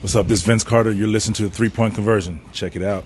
What's up? This is Vince Carter. You're listening to the 3-Point Conversion. Check it out.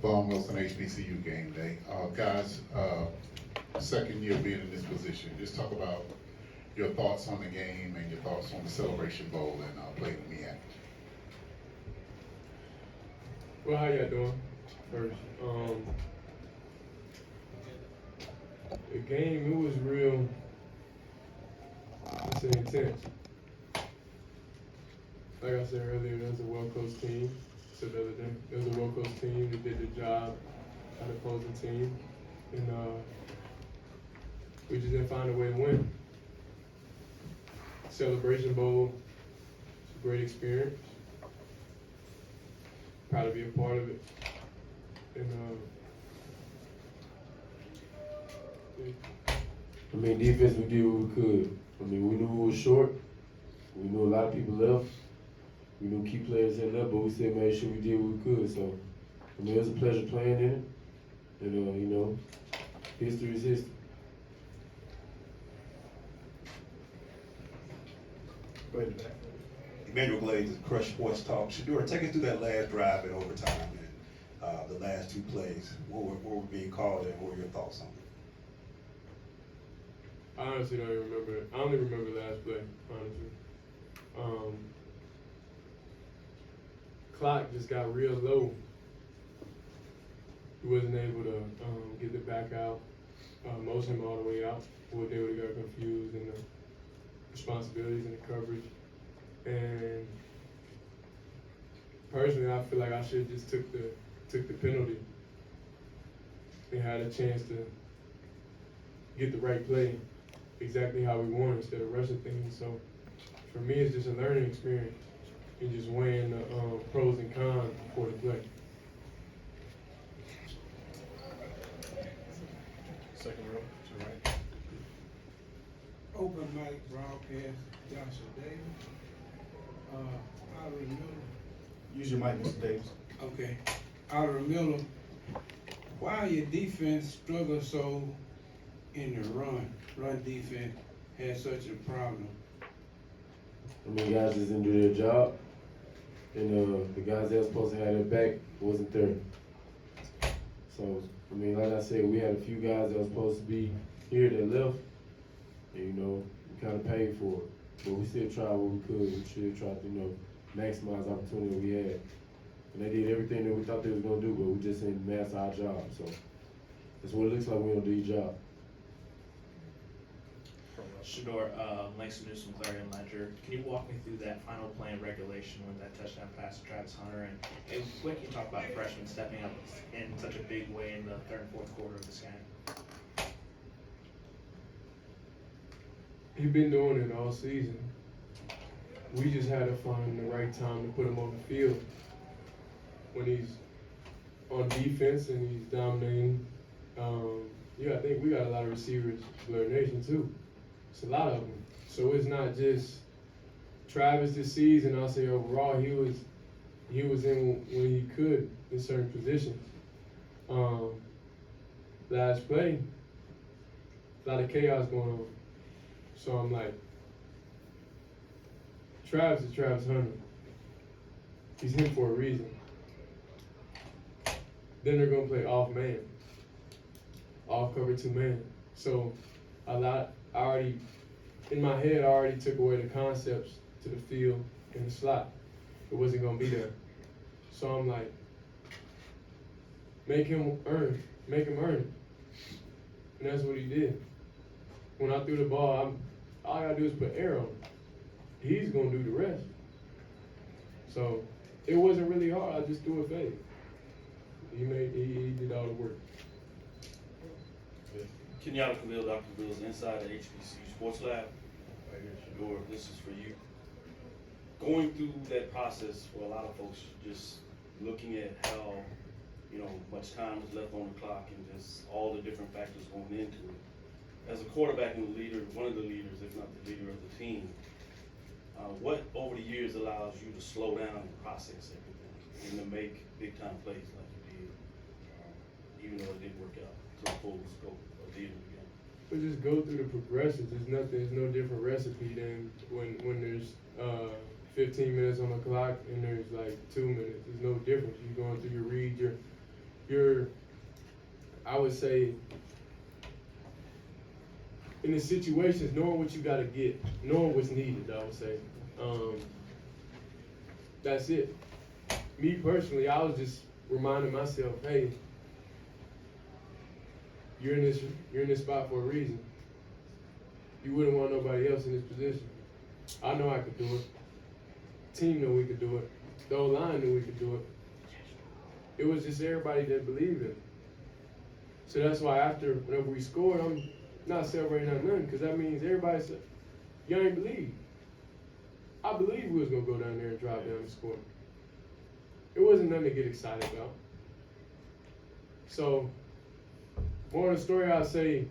Vaughn Wilson, HBCU game day. Guys, second year being in this position, just talk about your thoughts on the game and your thoughts on the Celebration Bowl and playing with me at. Well, how y'all doing? First, the game, it was real, let's say, intense. Like I said earlier, there's a well-coached team. So the other day, there was a well-coached team that did the job at the opposing team, and we just didn't find a way to win. Celebration Bowl, it's a great experience. Proud to be a part of it. And I mean, defense, we did what we could. I mean, we knew we was short. We knew a lot of people left. We knew key players had left, but we still made sure we did what we could. So, I mean, it was a pleasure playing in it. And, history is history. Go ahead, Matt. Emmanuel Glaze, Crush Sports Talk. Shedeur, take us through that last drive in overtime and the last two plays. What were being called and what were your thoughts on it? I honestly don't even remember it. I only remember the last play, honestly. Clock just got real low. He wasn't able to get the back out, motion him all the way out. What they would have got confused in the responsibilities and the coverage. And personally, I feel like I should have just took the penalty and had a chance to get the right play exactly how we want instead of rushing things. So for me, it's just a learning experience and just weighing the pros and cons before the play. Second row to the right. Open mic broadcast, Joshua Davis. Aubrey Miller. Use your mic, Mr. Davis. Okay. Aubrey Miller, why your defense struggle so in the run defense had such a problem? I mean, guys just didn't do their job. And the guys that were supposed to have their back wasn't there. So, I mean, like I said, we had a few guys that were supposed to be here that left. And, we kind of paid for it. But we still tried what we could. We still tried to, maximize the opportunity we had. And they did everything that we thought they was going to do, but we just didn't master our job. So that's what it looks like we don't do your job. Shedeur, Langston Newsom, Clarion Ledger. Can you walk me through that final play in regulation when that touchdown pass to Travis Hunter? And what can you talk about freshmen stepping up in such a big way in the third and fourth quarter of this game? He's been doing it all season. We just had to find the right time to put him on the field. When he's on defense and he's dominating, I think we got a lot of receivers, Blur Nation too. It's a lot of them. So it's not just Travis this season. I'll say overall, he was in when he could in certain positions. Last play, a lot of chaos going on. So I'm like, Travis is Travis Hunter. He's him for a reason. Then they're gonna play off man, off cover 2 man. So in my head, I already took away the concepts to the field and the slot. It wasn't gonna be there. So I'm like, make him earn it. And that's what he did. When I threw the ball, all I gotta do is put air on it. He's gonna do the rest. So it wasn't really hard. I just threw a fade. He did all the work. Kenyatta Camille, Dr. Bill's inside the HBCU Sports Lab. Right here, Shedeur, this is for you. Going through that process for a lot of folks, just looking at how, much time was left on the clock and just all the different factors going into it. As a quarterback and leader, one of the leaders, if not the leader of the team, what over the years allows you to slow down and process everything and to make big time plays like you did, even though it didn't work out to the full scope of the end of the game? But just go through the progressions. There's no different recipe than when there's 15 minutes on the clock and there's like 2 minutes. There's no difference. You're going through your read. You're I would say in the situations, knowing what you got to get, knowing what's needed. I would say that's it. Me personally, I was just reminding myself, hey, you're in this spot for a reason. You wouldn't want nobody else in this position. I know I could do it. Team knew we could do it. The whole line knew we could do it. It was just everybody that believed in it. So that's why whenever we scored, I'm not celebrating or nothing, because that means everybody said, you ain't believe. I believed we was going to go down there and drive down and score. It wasn't nothing to get excited about. So, more of the story, I'll say,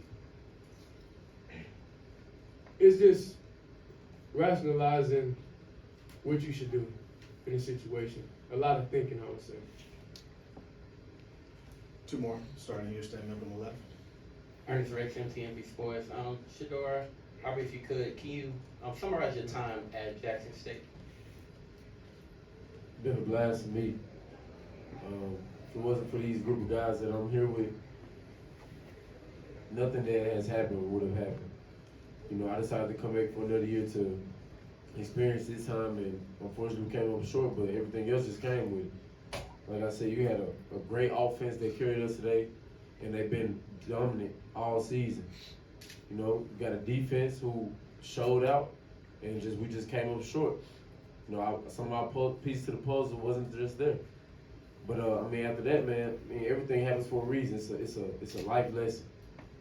it's just rationalizing what you should do in a situation. A lot of thinking, I would say. 2 more, starting here, standing up on the left. Ernest Rex, MTMB Sports. Shedeur, Aubrey, if you could, can you summarize your time at Jackson State? Been a blast for me. If it wasn't for these group of guys that I'm here with, nothing that has happened would have happened. You know, I decided to come back for another year to experience this time, and unfortunately we came up short, but everything else just came with it. Like I said, you had a great offense that carried us today, and they've been dominant all season. You know, you got a defense who showed out, and we just came up short. You know, some of our pieces to the puzzle wasn't just there. But I mean, after that, man, everything happens for a reason. It's a life lesson.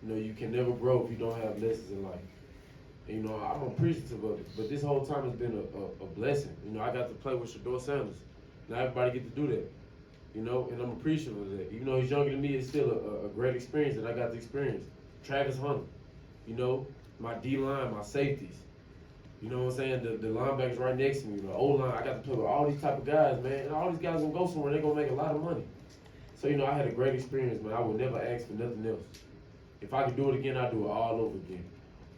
You know, you can never grow if you don't have lessons in life. And, you know, I'm appreciative of it. But this whole time has been a blessing. You know, I got to play with Shedeur Sanders. Not everybody get to do that. You know, and I'm appreciative of that. Even though he's younger than me, it's still a great experience that I got to experience. Travis Hunter, you know, my D-line, my safeties. You know what I'm saying? The linebackers right next to me, the O-line. I got to play with all these type of guys, man. And all these guys gonna go somewhere. They're gonna make a lot of money. So, you know, I had a great experience, man. I would never ask for nothing else. If I could do it again, I'd do it all over again.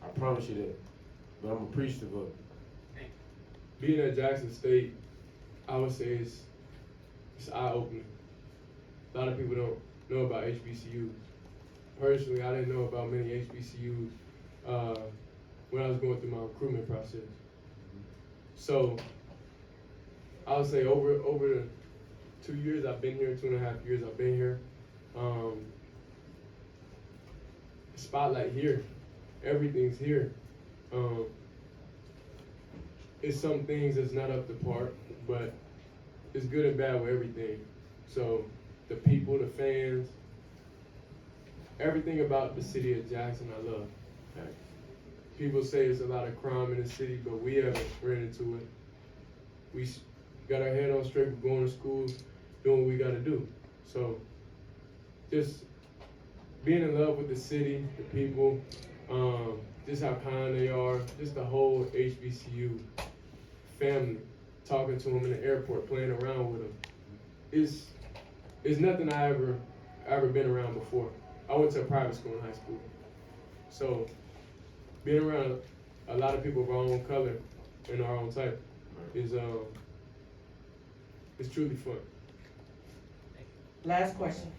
I promise you that. But I'm appreciative of it. Being at Jackson State, I would say it's eye-opening. A lot of people don't know about HBCUs. Personally, I didn't know about many HBCUs when I was going through my recruitment process. So I would say over the 2 years I've been here, 2.5 years I've been here, spotlight here, everything's here. It's some things that's not up to par, but it's good and bad with everything. So the people, the fans, everything about the city of Jackson I love. Okay. People say there's a lot of crime in the city, but we haven't ran into it. We got our head on straight, we're going to school, doing what we got to do. So just being in love with the city, the people, just how kind they are, just the whole HBCU family, talking to them in the airport, playing around with them. It's nothing I ever been around before. I went to a private school in high school. So being around a lot of people of our own color and our own type is it's truly fun. Last question.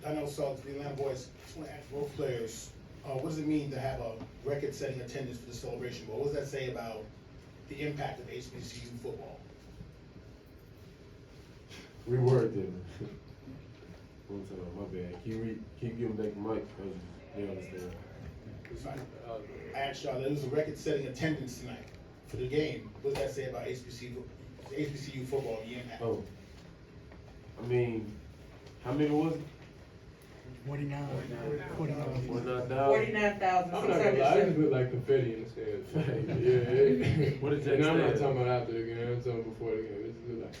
I know, so the Atlanta boys, I just want to ask both players, what does it mean to have a record-setting attendance for the Celebration Bowl? What does that say about the impact of HBCU football? Reword them. One time, my bad. Keep giving back the mic because they understand. I asked y'all, there was a record-setting attendance tonight for the game. What does that say about HBCU football, the impact? Oh, I mean, how many was it? 49,000. I'm 49,000. not gonna lie, I just look like confetti in the stands. Yeah. What did that And I'm not stand? talking about after the game, I'm talking before the game. It just look like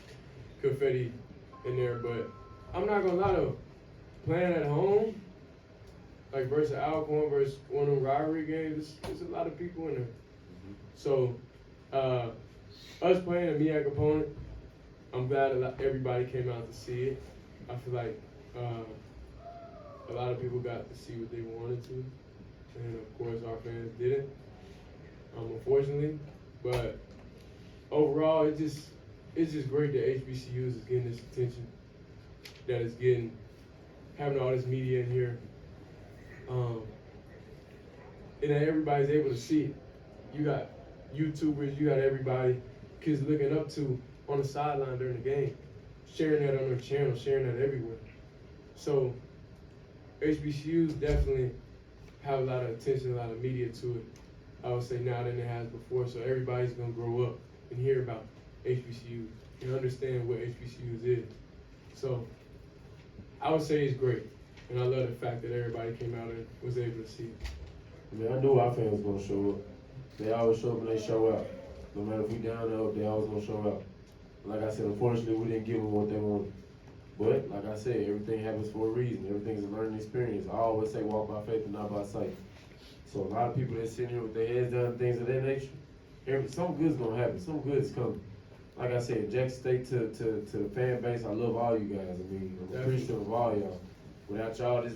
confetti in there, but I'm not gonna lie though, playing at home, like versus Alcorn versus one of them rivalry games, there's a lot of people in there. So, us playing a MEAC opponent, I'm glad everybody came out to see it. I feel like a lot of people got to see what they wanted to, and of course our fans didn't, unfortunately. But overall, it's just great that HBCUs is getting this attention, that it's having all this media in here, and that everybody's able to see it. You got YouTubers, you got everybody, kids looking up to on the sideline during the game, sharing that on their channel, sharing that everywhere. So HBCUs definitely have a lot of attention, a lot of media to it, I would say now than it has before. So everybody's gonna grow up and hear about HBCUs and understand what HBCUs is. So I would say it's great, and I love the fact that everybody came out and was able to see it. I mean, I knew our fans was gonna show up. They always show up and they show out. No matter if we down or up, they always gonna show out. Like I said, unfortunately, we didn't give them what they wanted. But like I said, everything happens for a reason. Everything's a learning experience. I always say walk by faith and not by sight. So a lot of people that sit here with their heads down, things of that nature, some good's gonna happen. Some good's coming. Like I said, Jackson State to the fan base, I love all you guys. I mean, I'm appreciative of all y'all. Without y'all, this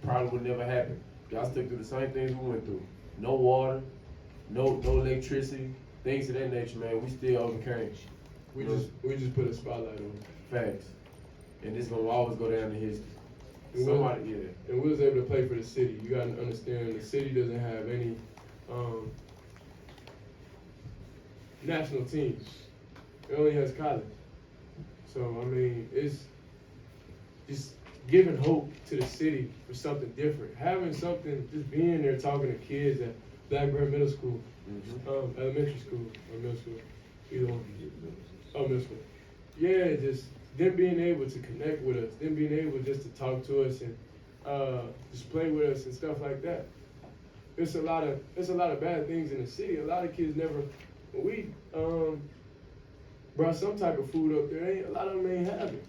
probably would never happen. Y'all stuck through the same things we went through. No water, no electricity, things of that nature, man. We still overcame. We just put a spotlight on it. Facts. And this gonna always go down in history. And we was able to play for the city. You gotta understand, the city doesn't have any national teams. It only has college. So I mean, it's just giving hope to the city for something different. Having something, just being there talking to kids at Blackburn Middle School, elementary school or middle school, either one. Oh, middle school. Yeah, just them being able to connect with us, them being able just to talk to us and just play with us and stuff like that. It's a lot of bad things in the city. A lot of kids never. When we brought some type of food up there, a lot of them ain't have it.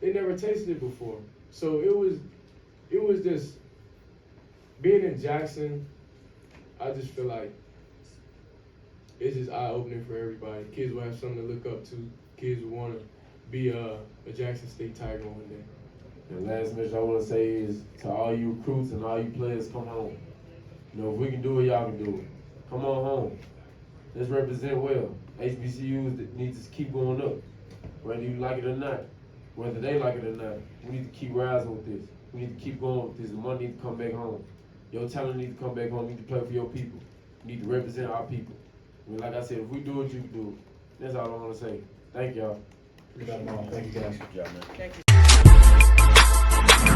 They never tasted it before. So it was just being in Jackson. I just feel like it's just eye-opening for everybody. Kids will have something to look up to. Kids will want to be a Jackson State Tiger one day. And last message I want to say is to all you recruits and all you players, come home. You know, if we can do it, y'all can do it. Come on home. Let's represent well. HBCUs that need to keep going up, whether you like it or not. Whether they like it or not, we need to keep rising with this. We need to keep going with this. The money needs to come back home. Your talent needs to come back home. You need to play for your people. You need to represent our people. I mean, like I said, if we do it, you can do it. That's all I want to say. Thank y'all. Thank you guys. Good job, man. Thank you.